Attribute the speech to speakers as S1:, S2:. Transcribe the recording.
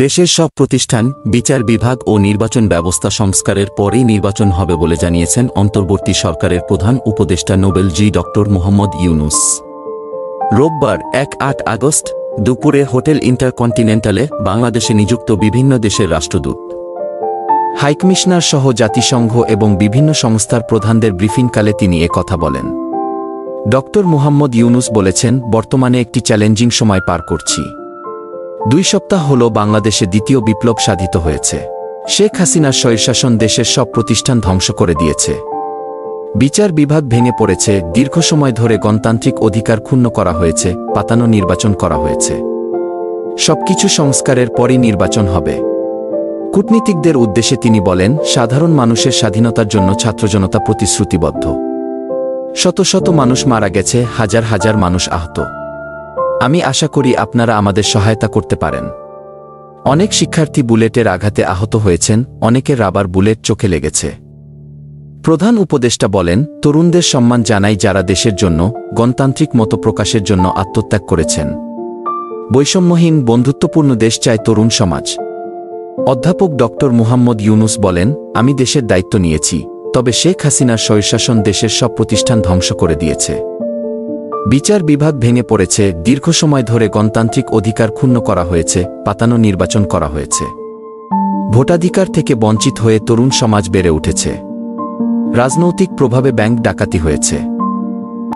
S1: দেশের সব প্রতিষ্ঠান, বিচার বিভাগ ও নির্বাচন ব্যবস্থা সংস্কারের পরেই নির্বাচন হবে বলে জানিয়েছেন অন্তর্বর্তী সরকারের প্রধান উপদেষ্টা নোবেল জি ডক্টর মোহাম্মদ ইউনূস। রোববার ১ আগস্ট দুপুরে হোটেল ইন্টারকন্টিনেন্টালে বাংলাদেশে নিযুক্ত বিভিন্ন দেশের রাষ্ট্রদূত, হাইকমিশনার সহ জাতিসংঘ এবং বিভিন্ন সংস্থার প্রধানদের ব্রিফিংকালে তিনি কথা বলেন। ডক্টর মোহাম্মদ ইউনূস বলেছেন, বর্তমানে একটি চ্যালেঞ্জিং সময় পার করছি। ২ সপ্তাহ হল বাংলাদেশে দ্বিতীয় বিপ্লব সাধিত হয়েছে। শেখ হাসিনার স্বৈরশাসন দেশের সব প্রতিষ্ঠান ধ্বংস করে দিয়েছে। বিচার বিভাগ ভেঙে পড়েছে, দীর্ঘ সময় ধরে গণতান্ত্রিক অধিকার ক্ষুণ্ণ করা হয়েছে, পাতানো নির্বাচন করা হয়েছে। সবকিছু সংস্কারের পরই নির্বাচন হবে। কূটনীতিকদের উদ্দেশ্যে তিনি বলেন, সাধারণ মানুষের স্বাধীনতার জন্য ছাত্রজনতা প্রতিশ্রুতিবদ্ধ। শত শত মানুষ মারা গেছে, হাজার হাজার মানুষ আহত। আমি আশা করি আপনারা আমাদের সহায়তা করতে পারেন। অনেক শিক্ষার্থী বুলেটের আঘাতে আহত হয়েছেন, অনেকের রাবার বুলেট চোখে লেগেছে। প্রধান উপদেষ্টা বলেন, তরুণদের সম্মান জানাই যারা দেশের জন্য, গণতান্ত্রিক মত প্রকাশের জন্য আত্মত্যাগ করেছেন। বৈষম্যহীন বন্ধুত্বপূর্ণ দেশ চায় তরুণ সমাজ। অধ্যাপক ডক্টর মোহাম্মদ ইউনূস বলেন, আমি দেশের দায়িত্ব নিয়েছি, তবে শেখ হাসিনার স্বৈরশাসন দেশের সব প্রতিষ্ঠান ধ্বংস করে দিয়েছে। বিচার বিভাগ ভেঙে পড়েছে, দীর্ঘ সময় ধরে গণতান্ত্রিক অধিকার ক্ষুণ্ণ করা হয়েছে, পাতানো নির্বাচন করা হয়েছে। ভোটাধিকার থেকে বঞ্চিত হয়ে তরুণ সমাজ বেড়ে উঠেছে। রাজনৈতিক প্রভাবে ব্যাংক ডাকাতি হয়েছে।